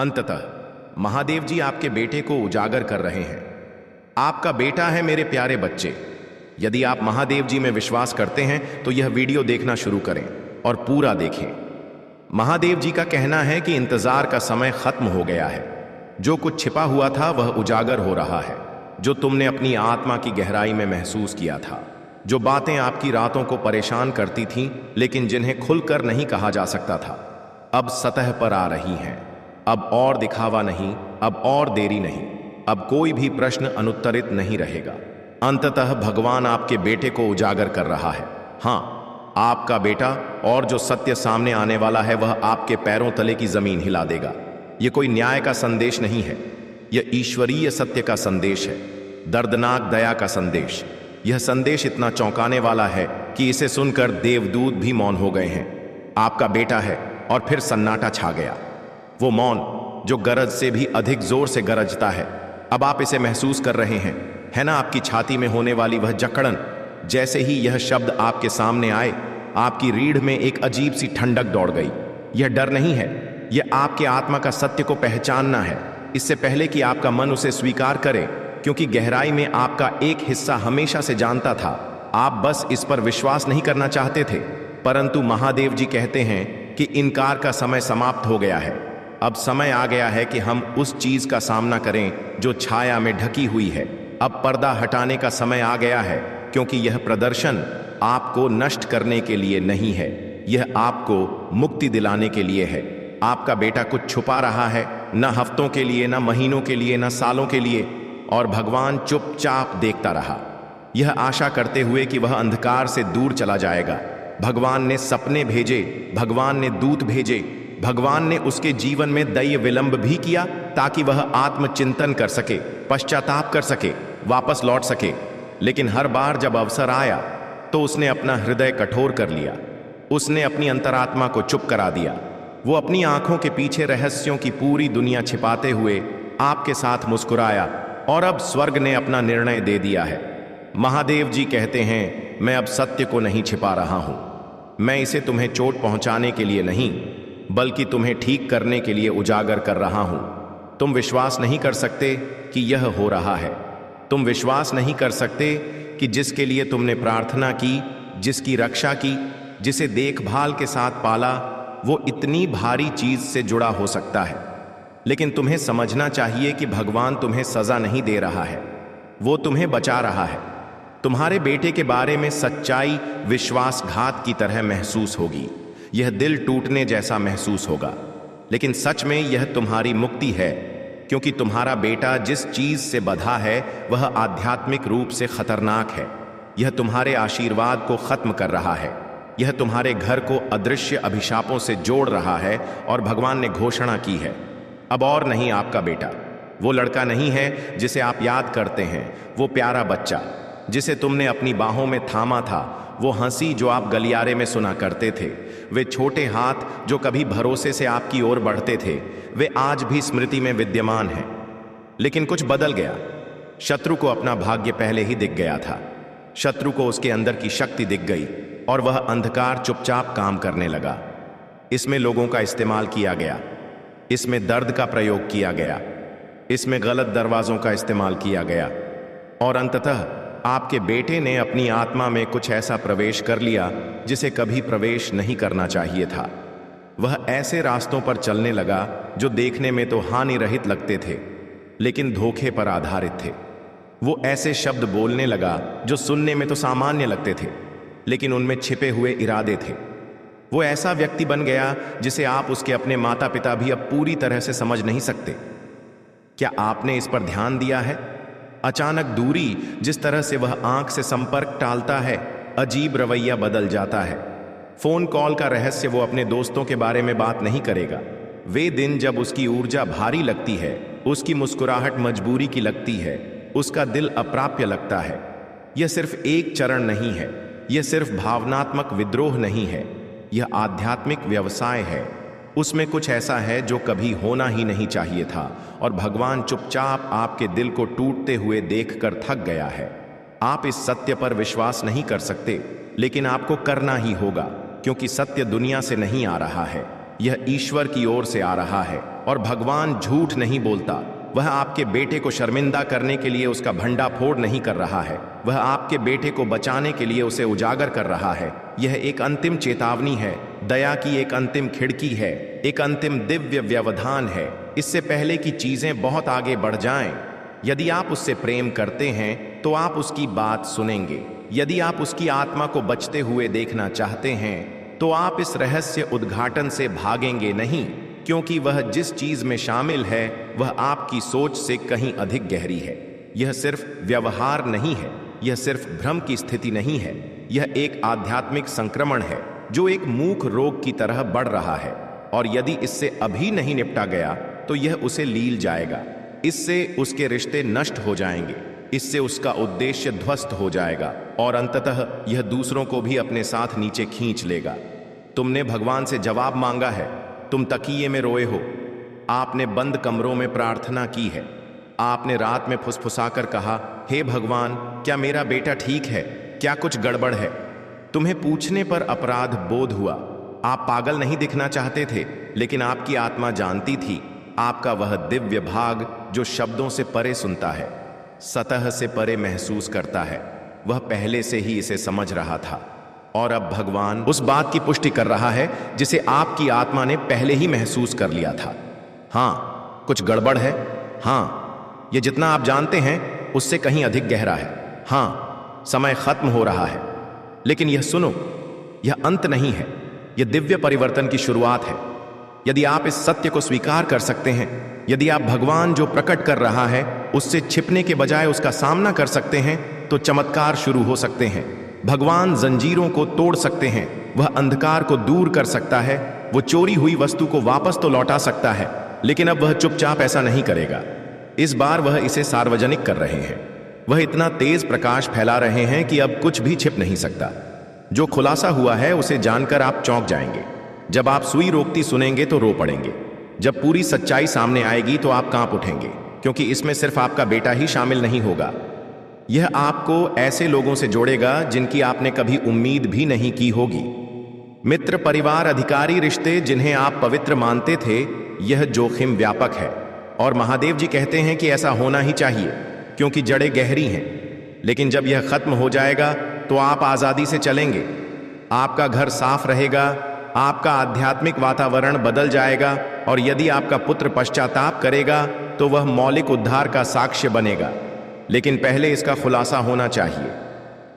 अंततः महादेव जी आपके बेटे को उजागर कर रहे हैं। आपका बेटा है मेरे प्यारे बच्चे। यदि आप महादेव जी में विश्वास करते हैं तो यह वीडियो देखना शुरू करें और पूरा देखें। महादेव जी का कहना है कि इंतजार का समय खत्म हो गया है। जो कुछ छिपा हुआ था वह उजागर हो रहा है। जो तुमने अपनी आत्मा की गहराई में महसूस किया था, जो बातें आपकी रातों को परेशान करती थीं लेकिन जिन्हें खुलकर नहीं कहा जा सकता था, अब सतह पर आ रही हैं। अब और दिखावा नहीं, अब और देरी नहीं, अब कोई भी प्रश्न अनुत्तरित नहीं रहेगा। अंततः भगवान आपके बेटे को उजागर कर रहा है। हाँ, आपका बेटा, और जो सत्य सामने आने वाला है वह आपके पैरों तले की जमीन हिला देगा। यह कोई न्याय का संदेश नहीं है, यह ईश्वरीय सत्य का संदेश है, दर्दनाक दया का संदेश। यह संदेश इतना चौंकाने वाला है कि इसे सुनकर देवदूत भी मौन हो गए हैं। आपका बेटा है और फिर सन्नाटा छा गया। वो मौन जो गरज से भी अधिक जोर से गरजता है। अब आप इसे महसूस कर रहे हैं, है ना? आपकी छाती में होने वाली वह जकड़न। जैसे ही यह शब्द आपके सामने आए, आपकी रीढ़ में एक अजीब सी ठंडक दौड़ गई। यह डर नहीं है, यह आपके आत्मा का सत्य को पहचानना है, इससे पहले कि आपका मन उसे स्वीकार करे, क्योंकि गहराई में आपका एक हिस्सा हमेशा से जानता था। आप बस इस पर विश्वास नहीं करना चाहते थे। परंतु महादेव जी कहते हैं कि इनकार का समय समाप्त हो गया है। अब समय आ गया है कि हम उस चीज का सामना करें जो छाया में ढकी हुई है। अब पर्दा हटाने का समय आ गया है, क्योंकि यह प्रदर्शन आपको नष्ट करने के लिए नहीं है, यह आपको मुक्ति दिलाने के लिए है। आपका बेटा कुछ छुपा रहा है, न हफ्तों के लिए, न महीनों के लिए, न सालों के लिए, और भगवान चुपचाप देखता रहा, यह आशा करते हुए कि वह अंधकार से दूर चला जाएगा। भगवान ने सपने भेजे, भगवान ने दूत भेजे, भगवान ने उसके जीवन में दया विलंब भी किया ताकि वह आत्मचिंतन कर सके, पश्चाताप कर सके, वापस लौट सके। लेकिन हर बार जब अवसर आया तो उसने अपना हृदय कठोर कर लिया। उसने अपनी अंतरात्मा को चुप करा दिया। वो अपनी आंखों के पीछे रहस्यों की पूरी दुनिया छिपाते हुए आपके साथ मुस्कुराया, और अब स्वर्ग ने अपना निर्णय दे दिया है। महादेव जी कहते हैं, मैं अब सत्य को नहीं छिपा रहा हूं। मैं इसे तुम्हें चोट पहुंचाने के लिए नहीं, बल्कि तुम्हें ठीक करने के लिए उजागर कर रहा हूं। तुम विश्वास नहीं कर सकते कि यह हो रहा है। तुम विश्वास नहीं कर सकते कि जिसके लिए तुमने प्रार्थना की, जिसकी रक्षा की, जिसे देखभाल के साथ पाला, वो इतनी भारी चीज से जुड़ा हो सकता है। लेकिन तुम्हें समझना चाहिए कि भगवान तुम्हें सजा नहीं दे रहा है, वो तुम्हें बचा रहा है। तुम्हारे बेटे के बारे में सच्चाई विश्वासघात की तरह महसूस होगी, यह दिल टूटने जैसा महसूस होगा, लेकिन सच में यह तुम्हारी मुक्ति है, क्योंकि तुम्हारा बेटा जिस चीज से बंधा है वह आध्यात्मिक रूप से खतरनाक है। यह तुम्हारे आशीर्वाद को खत्म कर रहा है, यह तुम्हारे घर को अदृश्य अभिशापों से जोड़ रहा है। और भगवान ने घोषणा की है, अब और नहीं आपका बेटा वो लड़का नहीं है जिसे आप याद करते हैं, वो प्यारा बच्चा जिसे तुमने अपनी बाहों में थामा था, वो हंसी जो आप गलियारे में सुना करते थे, वे छोटे हाथ जो कभी भरोसे से आपकी ओर बढ़ते थे, वे आज भी स्मृति में विद्यमान हैं। लेकिन कुछ बदल गया। शत्रु को अपना भाग्य पहले ही दिख गया था। शत्रु को उसके अंदर की शक्ति दिख गई और वह अंधकार चुपचाप काम करने लगा। इसमें लोगों का इस्तेमाल किया गया, इसमें दर्द का प्रयोग किया गया, इसमें गलत दरवाजों का इस्तेमाल किया गया, और अंततः आपके बेटे ने अपनी आत्मा में कुछ ऐसा प्रवेश कर लिया जिसे कभी प्रवेश नहीं करना चाहिए था। वह ऐसे रास्तों पर चलने लगा जो देखने में तो हानि रहित लगते थे, लेकिन धोखे पर आधारित थे। वो ऐसे शब्द बोलने लगा जो सुनने में तो सामान्य लगते थे, लेकिन उनमें छिपे हुए इरादे थे। वो ऐसा व्यक्ति बन गया जिसे आप उसके अपने माता पिता भी अब पूरी तरह से समझ नहीं सकते। क्या आपने इस पर ध्यान दिया है? अचानक दूरी, जिस तरह से वह आंख से संपर्क टालता है, अजीब रवैया बदल जाता है। फोन कॉल का रहस्य वो अपने दोस्तों के बारे में बात नहीं करेगा। वे दिन जब उसकी ऊर्जा भारी लगती है, उसकी मुस्कुराहट मजबूरी की लगती है, उसका दिल अप्राप्य लगता है। यह सिर्फ एक चरण नहीं है, यह सिर्फ भावनात्मक विद्रोह नहीं है, यह आध्यात्मिक व्यवसाय है। उसमें कुछ ऐसा है जो कभी होना ही नहीं चाहिए था, और भगवान चुपचाप आपके दिल को टूटते हुए देखकर थक गया है। आप इस सत्य पर विश्वास नहीं कर सकते, लेकिन आपको करना ही होगा, क्योंकि सत्य दुनिया से नहीं आ रहा है, यह ईश्वर की ओर से आ रहा है और भगवान झूठ नहीं बोलता। वह आपके बेटे को शर्मिंदा करने के लिए उसका भंडा फोड़ नहीं कर रहा है, वह आपके बेटे को बचाने के लिए उसे उजागर कर रहा है। यह एक अंतिम चेतावनी है, दया की एक अंतिम खिड़की है, एक अंतिम दिव्य व्यवधान है, इससे पहले कि चीजें बहुत आगे बढ़ जाएं। यदि आप उससे प्रेम करते हैं तो आप उसकी बात सुनेंगे। यदि आप उसकी आत्मा को बचते हुए देखना चाहते हैं तो आप इस रहस्य उद्घाटन से भागेंगे नहीं, क्योंकि वह जिस चीज में शामिल है वह आपकी सोच से कहीं अधिक गहरी है। यह सिर्फ व्यवहार नहीं है, यह सिर्फ भ्रम की स्थिति नहीं है, यह एक आध्यात्मिक संक्रमण है जो एक मूक रोग की तरह बढ़ रहा है, और यदि इससे अभी नहीं निपटा गया तो यह उसे लील जाएगा। इससे उसके रिश्ते नष्ट हो जाएंगे, इससे उसका उद्देश्य ध्वस्त हो जाएगा, और अंततः यह दूसरों को भी अपने साथ नीचे खींच लेगा। तुमने भगवान से जवाब मांगा है, तुम तकिए में रोए हो, आपने बंद कमरों में प्रार्थना की है, आपने रात में फुसफुसाकर कहा, हे भगवान, क्या मेरा बेटा ठीक है, क्या कुछ गड़बड़ है? तुम्हें पूछने पर अपराध बोध हुआ। आप पागल नहीं दिखना चाहते थे, लेकिन आपकी आत्मा जानती थी, आपका वह दिव्य भाग जो शब्दों से परे सुनता है, सतह से परे महसूस करता है, वह पहले से ही इसे समझ रहा था, और अब भगवान उस बात की पुष्टि कर रहा है जिसे आपकी आत्मा ने पहले ही महसूस कर लिया था। हाँ, कुछ गड़बड़ है। हाँ, यह जितना आप जानते हैं उससे कहीं अधिक गहरा है। हाँ, समय खत्म हो रहा है, लेकिन यह सुनो, यह अंत नहीं है, यह दिव्य परिवर्तन की शुरुआत है। यदि आप इस सत्य को स्वीकार कर सकते हैं, यदि आप भगवान जो प्रकट कर रहा है उससे छिपने के बजाय उसका सामना कर सकते हैं, तो चमत्कार शुरू हो सकते हैं। भगवान जंजीरों को तोड़ सकते हैं, वह अंधकार को दूर कर सकता है, वो चोरी हुई वस्तु को वापस तो लौटा सकता है, लेकिन अब वह चुपचाप ऐसा नहीं करेगा। इस बार वह इसे सार्वजनिक कर रहे हैं। वह इतना तेज प्रकाश फैला रहे हैं कि अब कुछ भी छिप नहीं सकता। जो खुलासा हुआ है उसे जानकर आप चौंक जाएंगे। जब आप सुई रोकती सुनेंगे तो रो पड़ेंगे। जब पूरी सच्चाई सामने आएगी तो आप कांप उठेंगे, क्योंकि इसमें सिर्फ आपका बेटा ही शामिल नहीं होगा। यह आपको ऐसे लोगों से जोड़ेगा जिनकी आपने कभी उम्मीद भी नहीं की होगी। मित्र, परिवार, अधिकारी रिश्ते जिन्हें आप पवित्र मानते थे, यह जोखिम व्यापक है, और महादेव जी कहते हैं कि ऐसा होना ही चाहिए, क्योंकि जड़ें गहरी हैं। लेकिन जब यह खत्म हो जाएगा तो आप आज़ादी से चलेंगे। आपका घर साफ रहेगा, आपका आध्यात्मिक वातावरण बदल जाएगा, और यदि आपका पुत्र पश्चाताप करेगा तो वह मौलिक उद्धार का साक्ष्य बनेगा। लेकिन पहले इसका खुलासा होना चाहिए।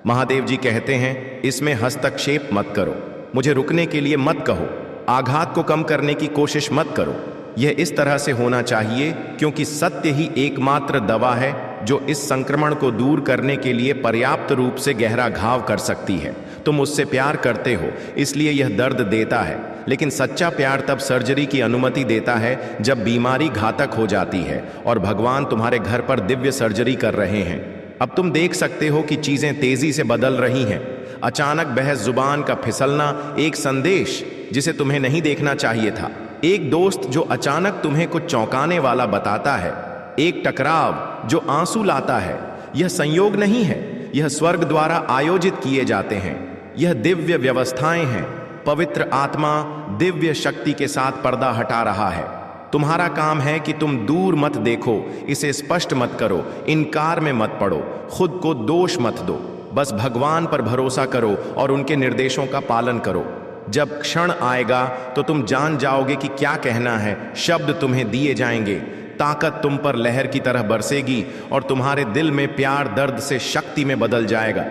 महादेव जी कहते हैं, इसमें हस्तक्षेप मत करो, मुझे रुकने के लिए मत कहो, आघात को कम करने की कोशिश मत करो। यह इस तरह से होना चाहिए क्योंकि सत्य ही एकमात्र दवा है जो इस संक्रमण को दूर करने के लिए पर्याप्त रूप से गहरा घाव कर सकती है। तुम उससे प्यार करते हो, इसलिए यह दर्द देता है, लेकिन सच्चा प्यार तब सर्जरी की अनुमति देता है जब बीमारी घातक हो जाती है, और भगवान तुम्हारे घर पर दिव्य सर्जरी कर रहे हैं। अब तुम देख सकते हो कि चीजें तेजी से बदल रही हैं। अचानक बहस जुबान का फिसलना, एक संदेश जिसे तुम्हें नहीं देखना चाहिए था, एक दोस्त जो अचानक तुम्हें कुछ चौंकाने वाला बताता है, एक टकराव जो आंसू लाता है। यह संयोग नहीं है, यह स्वर्ग द्वारा आयोजित किए जाते हैं। यह दिव्य व्यवस्थाएं हैं। पवित्र आत्मा दिव्य शक्ति के साथ पर्दा हटा रहा है। तुम्हारा काम है कि तुम दूर मत देखो, इसे स्पष्ट मत करो, इनकार में मत पड़ो, खुद को दोष मत दो, बस भगवान पर भरोसा करो और उनके निर्देशों का पालन करो। जब क्षण आएगा तो तुम जान जाओगे कि क्या कहना है। शब्द तुम्हें दिए जाएंगे, ताकत तुम पर लहर की तरह बरसेगी, और तुम्हारे दिल में प्यार दर्द से शक्ति में बदल जाएगा।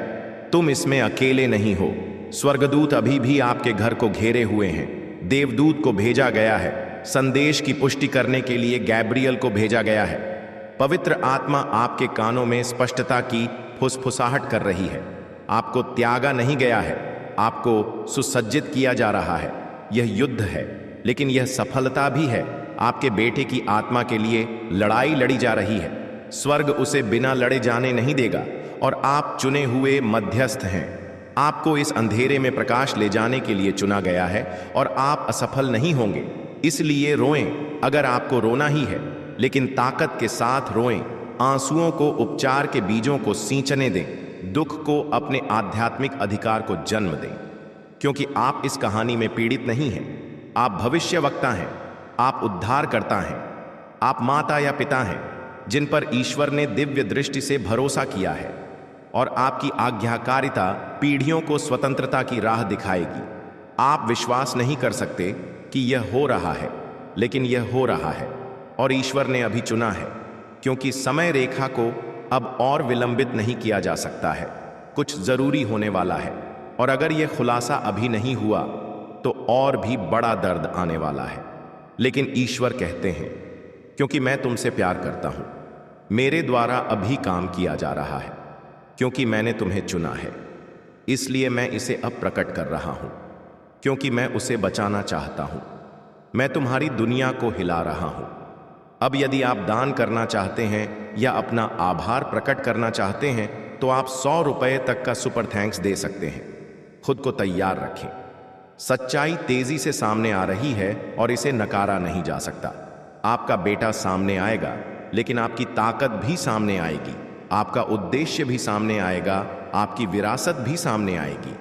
तुम इसमें अकेले नहीं हो। स्वर्गदूत अभी भी आपके घर को घेरे हुए हैं। देवदूत को भेजा गया है, संदेश की पुष्टि करने के लिए गैब्रियल को भेजा गया है। पवित्र आत्मा आपके कानों में स्पष्टता की फुसफुसाहट कर रही है। आपको त्यागा नहीं गया है, आपको सुसज्जित किया जा रहा है। यह युद्ध है, लेकिन यह सफलता भी है। आपके बेटे की आत्मा के लिए लड़ाई लड़ी जा रही है। स्वर्ग उसे बिना लड़े जाने नहीं देगा, और आप चुने हुए मध्यस्थ हैं। आपको इस अंधेरे में प्रकाश ले जाने के लिए चुना गया है, और आप असफल नहीं होंगे। इसलिए रोएं अगर आपको रोना ही है, लेकिन ताकत के साथ रोएं। आंसुओं को उपचार के बीजों को सींचने दें, दुख को अपने आध्यात्मिक अधिकार को जन्म दें, क्योंकि आप इस कहानी में पीड़ित नहीं हैं, आप भविष्यवक्ता हैं, आप उद्धारकर्ता हैं, आप माता या पिता हैं जिन पर ईश्वर ने दिव्य दृष्टि से भरोसा किया है, और आपकी आज्ञाकारिता पीढ़ियों को स्वतंत्रता की राह दिखाएगी। आप विश्वास नहीं कर सकते कि यह हो रहा है, लेकिन यह हो रहा है और ईश्वर ने अभी चुना है, क्योंकि समय रेखा को अब और विलंबित नहीं किया जा सकता है। कुछ जरूरी होने वाला है, और अगर यह खुलासा अभी नहीं हुआ तो और भी बड़ा दर्द आने वाला है। लेकिन ईश्वर कहते हैं, क्योंकि मैं तुमसे प्यार करता हूं, मेरे द्वारा अभी काम किया जा रहा है, क्योंकि मैंने तुम्हें चुना है, इसलिए मैं इसे अब प्रकट कर रहा हूं, क्योंकि मैं उसे बचाना चाहता हूं। मैं तुम्हारी दुनिया को हिला रहा हूं। अब यदि आप दान करना चाहते हैं या अपना आभार प्रकट करना चाहते हैं तो आप 100 रुपए तक का सुपर थैंक्स दे सकते हैं। खुद को तैयार रखें। सच्चाई तेजी से सामने आ रही है और इसे नकारा नहीं जा सकता। आपका बेटा सामने आएगा, लेकिन आपकी ताकत भी सामने आएगी, आपका उद्देश्य भी सामने आएगा, आपकी विरासत भी सामने आएगी।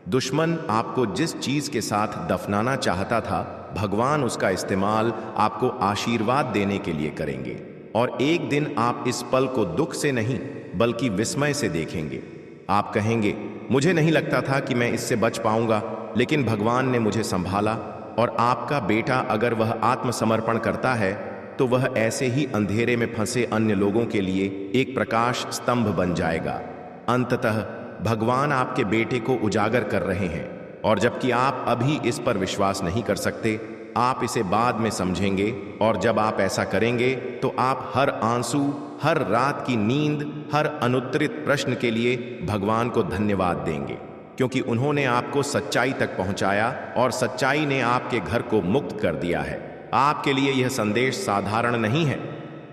दुश्मन आपको जिस चीज के साथ दफनाना चाहता था, भगवान उसका इस्तेमाल आपको आशीर्वाद देने के लिए करेंगे, और एक दिन आप इस पल को दुख से नहीं बल्कि विस्मय से देखेंगे। आप कहेंगे, मुझे नहीं लगता था कि मैं इससे बच पाऊंगा, लेकिन भगवान ने मुझे संभाला। और आपका बेटा अगर वह आत्मसमर्पण करता है तो वह ऐसे ही अंधेरे में फंसे अन्य लोगों के लिए एक प्रकाश स्तंभ बन जाएगा। अंततः भगवान आपके बेटे को उजागर कर रहे हैं, और जबकि आप अभी इस पर विश्वास नहीं कर सकते, आप इसे बाद में समझेंगे। और जब आप ऐसा करेंगे तो आप हर आंसू, हर रात की नींद, हर अनुत्तरित प्रश्न के लिए भगवान को धन्यवाद देंगे, क्योंकि उन्होंने आपको सच्चाई तक पहुंचाया और सच्चाई ने आपके घर को मुक्त कर दिया है। आपके लिए यह संदेश साधारण नहीं है।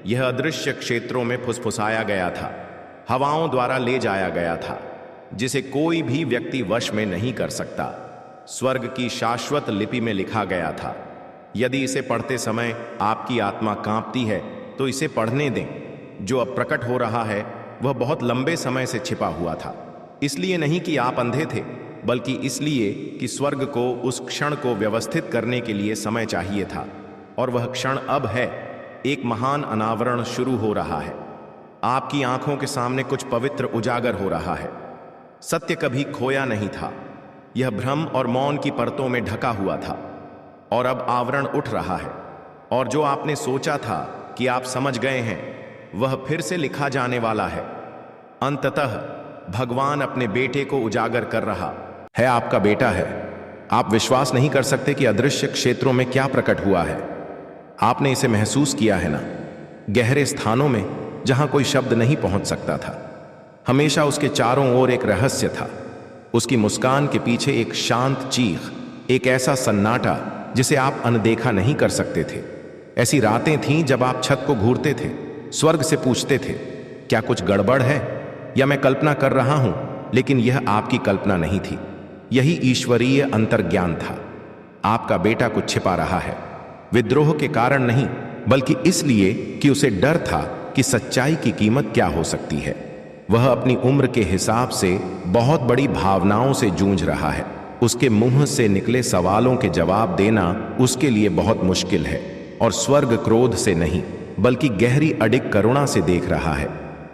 यह अदृश्य क्षेत्रों में फुसफुसाया गया था, हवाओं द्वारा ले जाया गया था, जिसे कोई भी व्यक्ति वश में नहीं कर सकता। स्वर्ग की शाश्वत लिपि में लिखा गया था। यदि इसे पढ़ते समय आपकी आत्मा कांपती है तो इसे पढ़ने दें। जो अब प्रकट हो रहा है वह बहुत लंबे समय से छिपा हुआ था, इसलिए नहीं कि आप अंधे थे, बल्कि इसलिए कि स्वर्ग को उस क्षण को व्यवस्थित करने के लिए समय चाहिए था, और वह क्षण अब है। एक महान अनावरण शुरू हो रहा है। आपकी आंखों के सामने कुछ पवित्र उजागर हो रहा है। सत्य कभी खोया नहीं था, यह भ्रम और मौन की परतों में ढका हुआ था, और अब आवरण उठ रहा है, और जो आपने सोचा था कि आप समझ गए हैं, वह फिर से लिखा जाने वाला है। अंततः भगवान अपने बेटे को उजागर कर रहा है। आपका बेटा है। आप विश्वास नहीं कर सकते कि अदृश्य क्षेत्रों में क्या प्रकट हुआ है। आपने इसे महसूस किया है ना, गहरे स्थानों में जहां कोई शब्द नहीं पहुंच सकता था। हमेशा उसके चारों ओर एक रहस्य था। उसकी मुस्कान के पीछे एक शांत चीख, एक ऐसा सन्नाटा जिसे आप अनदेखा नहीं कर सकते थे। ऐसी रातें थीं जब आप छत को घूरते थे, स्वर्ग से पूछते थे, क्या कुछ गड़बड़ है या मैं कल्पना कर रहा हूं? लेकिन यह आपकी कल्पना नहीं थी, यही ईश्वरीय अंतर्ज्ञान था। आपका बेटा कुछ छिपा रहा है, विद्रोह के कारण नहीं, बल्कि इसलिए कि उसे डर था कि सच्चाई की कीमत क्या हो सकती है। वह अपनी उम्र के हिसाब से बहुत बड़ी भावनाओं से जूझ रहा है। उसके मुंह से निकले सवालों के जवाब देना उसके लिए बहुत मुश्किल है, और स्वर्ग क्रोध से नहीं बल्कि गहरी अडिग करुणा से देख रहा है।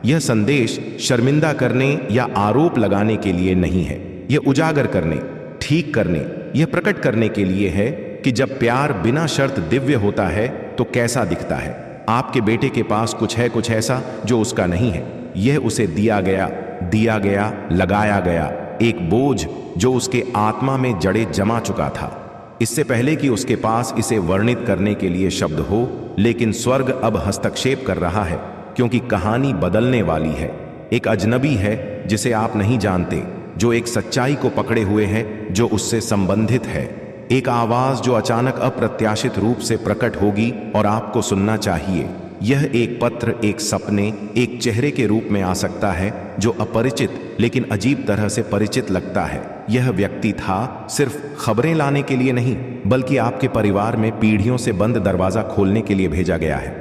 यह संदेश शर्मिंदा करने या आरोप लगाने के लिए नहीं है, यह उजागर करने, ठीक करने, यह प्रकट करने के लिए है कि जब प्यार बिना शर्त दिव्य होता है तो कैसा दिखता है। आपके बेटे के पास कुछ है, कुछ ऐसा जो उसका नहीं है। यह उसे दिया गया, लगाया गया, एक बोझ जो उसके आत्मा में जड़े जमा चुका था, इससे पहले कि उसके पास इसे वर्णित करने के लिए शब्द हो। लेकिन स्वर्ग अब हस्तक्षेप कर रहा है, क्योंकि कहानी बदलने वाली है। एक अजनबी है जिसे आप नहीं जानते, जो एक सच्चाई को पकड़े हुए है जो उससे संबंधित है। एक आवाज जो अचानक अप्रत्याशित रूप से प्रकट होगी और आपको सुनना चाहिए। यह एक पत्र, एक सपने, एक चेहरे के रूप में आ सकता है जो अपरिचित लेकिन अजीब तरह से परिचित लगता है। यह व्यक्ति था सिर्फ खबरें लाने के लिए नहीं, बल्कि आपके परिवार में पीढ़ियों से बंद दरवाजा खोलने के लिए भेजा गया है।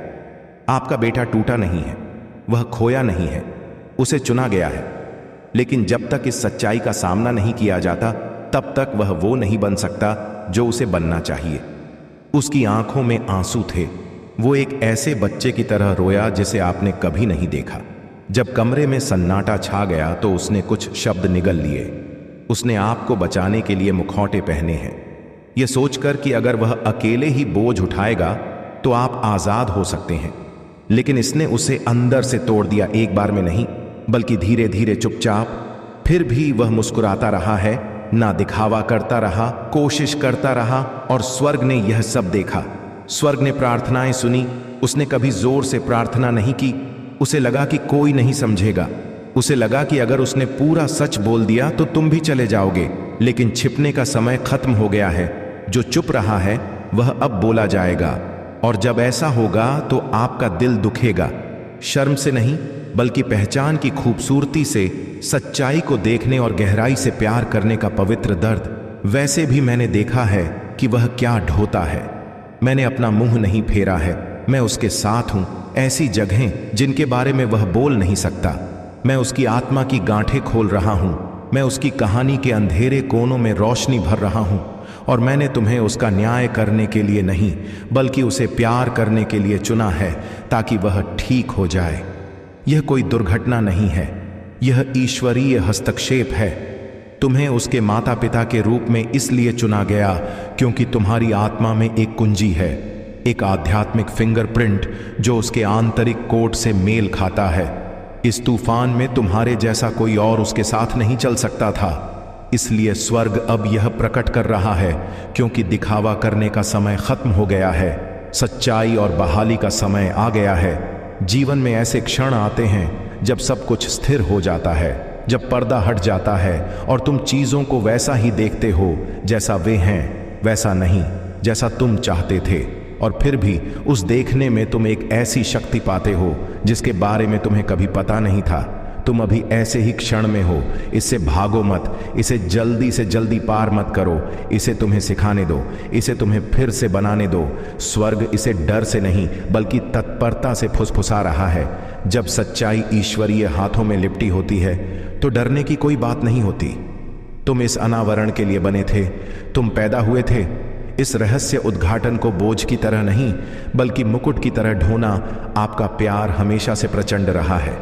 आपका बेटा टूटा नहीं है, वह खोया नहीं है, उसे चुना गया है। लेकिन जब तक इस सच्चाई का सामना नहीं किया जाता, तब तक वह वो नहीं बन सकता जो उसे बनना चाहिए। उसकी आंखों में आंसू थे। वो एक ऐसे बच्चे की तरह रोया जिसे आपने कभी नहीं देखा। जब कमरे में सन्नाटा छा गया तो उसने कुछ शब्द निगल लिए। उसने आपको बचाने के लिए मुखौटे पहने हैं, यह सोचकर कि अगर वह अकेले ही बोझ उठाएगा तो आप आजाद हो सकते हैं। लेकिन इसने उसे अंदर से तोड़ दिया, एक बार में नहीं बल्कि धीरे धीरे, चुपचाप। फिर भी वह मुस्कुराता रहा है, ना दिखावा करता रहा, कोशिश करता रहा। और स्वर्ग ने यह सब देखा। स्वर्ग ने प्रार्थनाएं सुनी। उसने कभी जोर से प्रार्थना नहीं की। उसे लगा कि कोई नहीं समझेगा। उसे लगा कि अगर उसने पूरा सच बोल दिया तो तुम भी चले जाओगे। लेकिन छिपने का समय खत्म हो गया है। जो चुप रहा है वह अब बोला जाएगा। और जब ऐसा होगा तो आपका दिल दुखेगा, शर्म से नहीं बल्कि पहचान की खूबसूरती से, सच्चाई को देखने और गहराई से प्यार करने का पवित्र दर्द। वैसे भी मैंने देखा है कि वह क्या ढोता है। मैंने अपना मुंह नहीं फेरा है, मैं उसके साथ हूं। ऐसी जगहें जिनके बारे में वह बोल नहीं सकता, मैं उसकी आत्मा की गांठें खोल रहा हूं। मैं उसकी कहानी के अंधेरे कोनों में रोशनी भर रहा हूं। और मैंने तुम्हें उसका न्याय करने के लिए नहीं बल्कि उसे प्यार करने के लिए चुना है, ताकि वह ठीक हो जाए। यह कोई दुर्घटना नहीं है, यह ईश्वरीय हस्तक्षेप है। तुम्हें उसके माता पिता के रूप में इसलिए चुना गया क्योंकि तुम्हारी आत्मा में एक कुंजी है, एक आध्यात्मिक फिंगरप्रिंट जो उसके आंतरिक कोड से मेल खाता है। इस तूफान में तुम्हारे जैसा कोई और उसके साथ नहीं चल सकता था। इसलिए स्वर्ग अब यह प्रकट कर रहा है, क्योंकि दिखावा करने का समय खत्म हो गया है। सच्चाई और बहाली का समय आ गया है। जीवन में ऐसे क्षण आते हैं जब सब कुछ स्थिर हो जाता है, जब पर्दा हट जाता है और तुम चीजों को वैसा ही देखते हो जैसा वे हैं, वैसा नहीं जैसा तुम चाहते थे। और फिर भी उस देखने में तुम एक ऐसी शक्ति पाते हो जिसके बारे में तुम्हें कभी पता नहीं था। तुम अभी ऐसे ही क्षण में हो। इससे भागो मत, इसे जल्दी से जल्दी पार मत करो। इसे तुम्हें सिखाने दो, इसे तुम्हें फिर से बनाने दो। स्वर्ग इसे डर से नहीं बल्कि तत्परता से फुसफुसा रहा है। जब सच्चाई ईश्वरीय हाथों में लिपटी होती है तो डरने की कोई बात नहीं होती। तुम इस अनावरण के लिए बने थे, तुम पैदा हुए थे इस रहस्य उद्घाटन को बोझ की तरह नहीं बल्कि मुकुट की तरह ढोना। आपका प्यार हमेशा से प्रचंड रहा है,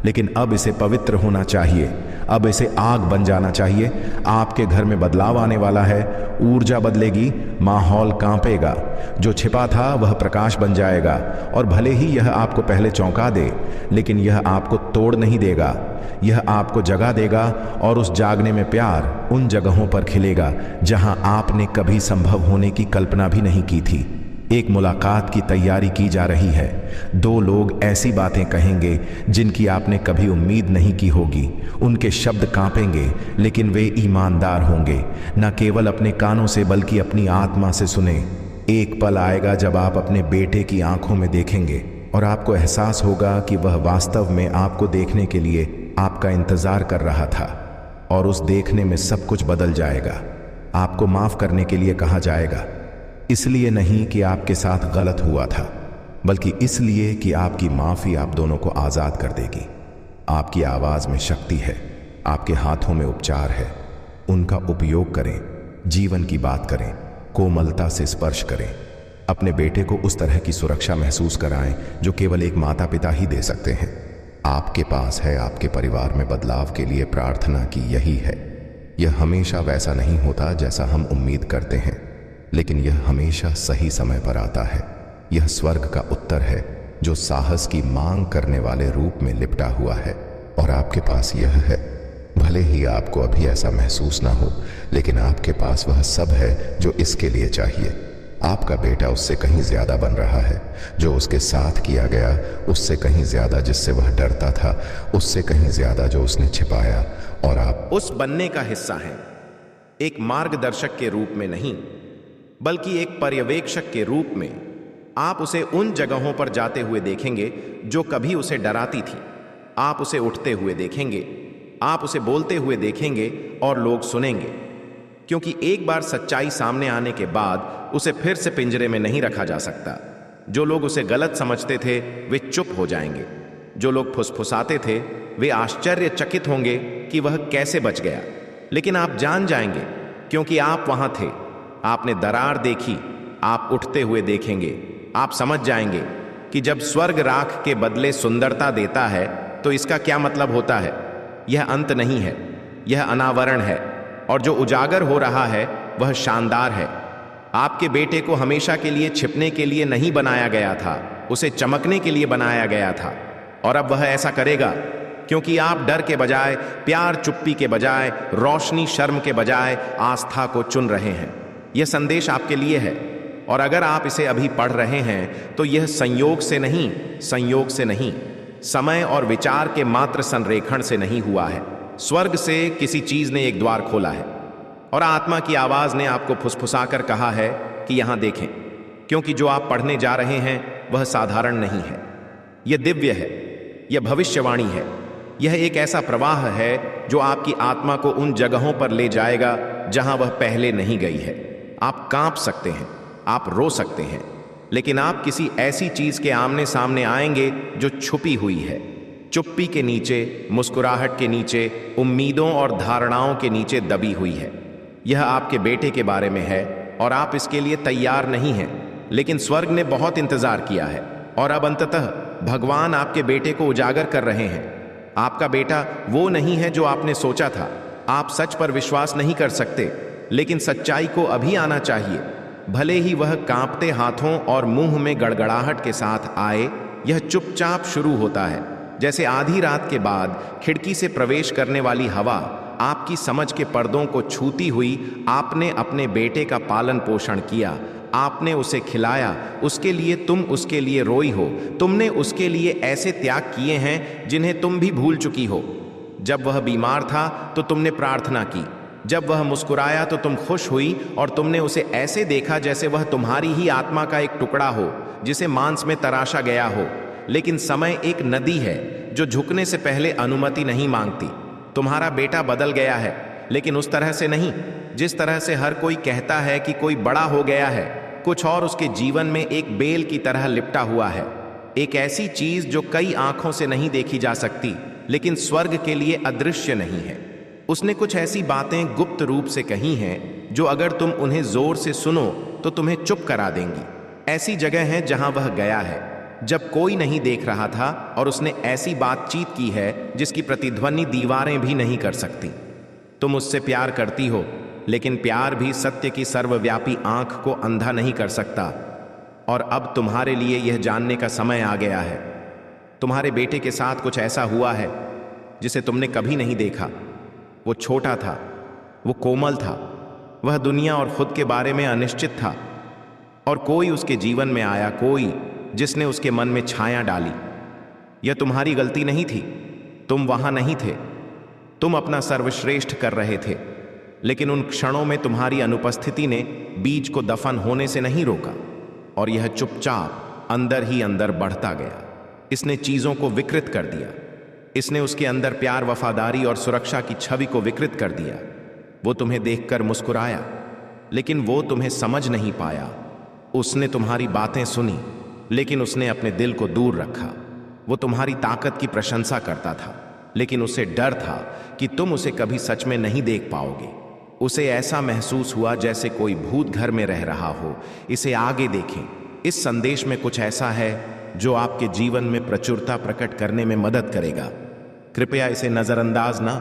लेकिन अब इसे पवित्र होना चाहिए। अब इसे आग बन जाना चाहिए। आपके घर में बदलाव आने वाला है। ऊर्जा बदलेगी, माहौल कांपेगा। जो छिपा था वह प्रकाश बन जाएगा। और भले ही यह आपको पहले चौंका दे, लेकिन यह आपको तोड़ नहीं देगा। यह आपको जगा देगा और उस जागने में प्यार उन जगहों पर खिलेगा जहां आपने कभी संभव होने की कल्पना भी नहीं की थी। एक मुलाकात की तैयारी की जा रही है। दो लोग ऐसी बातें कहेंगे जिनकी आपने कभी उम्मीद नहीं की होगी। उनके शब्द कांपेंगे, लेकिन वे ईमानदार होंगे, न केवल अपने कानों से बल्कि अपनी आत्मा से सुने। एक पल आएगा जब आप अपने बेटे की आंखों में देखेंगे और आपको एहसास होगा कि वह वास्तव में आपको देखने के लिए आपका इंतजार कर रहा था। और उस देखने में सब कुछ बदल जाएगा। आपको माफ करने के लिए कहा जाएगा, इसलिए नहीं कि आपके साथ गलत हुआ था, बल्कि इसलिए कि आपकी माफी आप दोनों को आजाद कर देगी। आपकी आवाज में शक्ति है, आपके हाथों में उपचार है। उनका उपयोग करें, जीवन की बात करें, कोमलता से स्पर्श करें। अपने बेटे को उस तरह की सुरक्षा महसूस कराएं जो केवल एक माता पिता ही दे सकते हैं। आपके पास है। आपके परिवार में बदलाव के लिए प्रार्थना की यही है। यह हमेशा वैसा नहीं होता जैसा हम उम्मीद करते हैं, लेकिन यह हमेशा सही समय पर आता है। यह स्वर्ग का उत्तर है जो साहस की मांग करने वाले रूप में लिपटा हुआ है। और आपके पास यह है। भले ही आपको अभी ऐसा महसूस ना हो, लेकिन आपके पास वह सब है जो इसके लिए चाहिए। आपका बेटा उससे कहीं ज्यादा बन रहा है जो उसके साथ किया गया, उससे कहीं ज्यादा जिससे वह डरता था, उससे कहीं ज्यादा जो उसने छिपाया। और आप उस बनने का हिस्सा हैं, एक मार्गदर्शक के रूप में नहीं बल्कि एक पर्यवेक्षक के रूप में। आप उसे उन जगहों पर जाते हुए देखेंगे जो कभी उसे डराती थी। आप उसे उठते हुए देखेंगे, आप उसे बोलते हुए देखेंगे और लोग सुनेंगे। क्योंकि एक बार सच्चाई सामने आने के बाद उसे फिर से पिंजरे में नहीं रखा जा सकता। जो लोग उसे गलत समझते थे वे चुप हो जाएंगे। जो लोग फुसफुसाते थे वे आश्चर्यचकित होंगे कि वह कैसे बच गया। लेकिन आप जान जाएंगे क्योंकि आप वहां थे। आपने दरार देखी, आप उठते हुए देखेंगे। आप समझ जाएंगे कि जब स्वर्ग राख के बदले सुंदरता देता है तो इसका क्या मतलब होता है। यह अंत नहीं है, यह अनावरण है, और जो उजागर हो रहा है वह शानदार है। आपके बेटे को हमेशा के लिए छिपने के लिए नहीं बनाया गया था, उसे चमकने के लिए बनाया गया था। और अब वह ऐसा करेगा क्योंकि आप डर के बजाय, प्यार चुप्पी के बजाय, रोशनी शर्म के बजाय आस्था को चुन रहे हैं। यह संदेश आपके लिए है, और अगर आप इसे अभी पढ़ रहे हैं तो यह संयोग से नहीं, समय और विचार के मात्र संरेखण से नहीं हुआ है। स्वर्ग से किसी चीज ने एक द्वार खोला है, और आत्मा की आवाज ने आपको फुसफुसाकर कहा है कि यहां देखें, क्योंकि जो आप पढ़ने जा रहे हैं वह साधारण नहीं है, यह दिव्य है, यह भविष्यवाणी है। यह एक ऐसा प्रवाह है जो आपकी आत्मा को उन जगहों पर ले जाएगा जहां वह पहले नहीं गई है। आप कांप सकते हैं, आप रो सकते हैं, लेकिन आप किसी ऐसी चीज के आमने सामने आएंगे जो छुपी हुई है, चुप्पी के नीचे, मुस्कुराहट के नीचे, उम्मीदों और धारणाओं के नीचे दबी हुई है। यह आपके बेटे के बारे में है, और आप इसके लिए तैयार नहीं हैं, लेकिन स्वर्ग ने बहुत इंतजार किया है, और अब अंततः भगवान आपके बेटे को उजागर कर रहे हैं। आपका बेटा वो नहीं है जो आपने सोचा था। आप सच पर विश्वास नहीं कर सकते, लेकिन सच्चाई को अभी आना चाहिए। भले ही वह कांपते हाथों और मुंह में गड़गड़ाहट के साथ आए, यह चुपचाप शुरू होता है, जैसे आधी रात के बाद खिड़की से प्रवेश करने वाली हवा आपकी समझ के पर्दों को छूती हुई। आपने अपने बेटे का पालन पोषण किया, आपने उसे खिलाया, उसके लिए तुम उसके लिए रोई हो, तुमने उसके लिए ऐसे त्याग किए हैं जिन्हें तुम भी भूल चुकी हो। जब वह बीमार था तो तुमने प्रार्थना की, जब वह मुस्कुराया तो तुम खुश हुई, और तुमने उसे ऐसे देखा जैसे वह तुम्हारी ही आत्मा का एक टुकड़ा हो जिसे मांस में तराशा गया हो। लेकिन समय एक नदी है जो झुकने से पहले अनुमति नहीं मांगती। तुम्हारा बेटा बदल गया है, लेकिन उस तरह से नहीं जिस तरह से हर कोई कहता है कि कोई बड़ा हो गया है। कुछ और उसके जीवन में एक बेल की तरह लिपटा हुआ है, एक ऐसी चीज जो कई आंखों से नहीं देखी जा सकती, लेकिन स्वर्ग के लिए अदृश्य नहीं है। उसने कुछ ऐसी बातें गुप्त रूप से कही हैं जो अगर तुम उन्हें जोर से सुनो तो तुम्हें चुप करा देंगी। ऐसी जगह है जहां वह गया है जब कोई नहीं देख रहा था, और उसने ऐसी बातचीत की है जिसकी प्रतिध्वनि दीवारें भी नहीं कर सकती। तुम उससे प्यार करती हो, लेकिन प्यार भी सत्य की सर्वव्यापी आंख को अंधा नहीं कर सकता। और अब तुम्हारे लिए यह जानने का समय आ गया है। तुम्हारे बेटे के साथ कुछ ऐसा हुआ है जिसे तुमने कभी नहीं देखा। वो छोटा था, वो कोमल था, वह दुनिया और खुद के बारे में अनिश्चित था, और कोई उसके जीवन में आया, कोई जिसने उसके मन में छाया डाली। यह तुम्हारी गलती नहीं थी, तुम वहां नहीं थे, तुम अपना सर्वश्रेष्ठ कर रहे थे, लेकिन उन क्षणों में तुम्हारी अनुपस्थिति ने बीज को दफन होने से नहीं रोका, और यह चुपचाप अंदर ही अंदर बढ़ता गया। इसने चीजों को विकृत कर दिया, इसने उसके अंदर प्यार, वफादारी और सुरक्षा की छवि को विकृत कर दिया। वो तुम्हें देखकर मुस्कुराया, लेकिन वो तुम्हें समझ नहीं पाया। उसने तुम्हारी बातें सुनी, लेकिन उसने अपने दिल को दूर रखा। वो तुम्हारी ताकत की प्रशंसा करता था, लेकिन उसे डर था कि तुम उसे कभी सच में नहीं देख पाओगे। उसे ऐसा महसूस हुआ जैसे कोई भूत घर में रह रहा हो। इसे आगे देखें, इस संदेश में कुछ ऐसा है जो आपके जीवन में प्रचुरता प्रकट करने में मदद करेगा। कृपया इसे नजरअंदाज ना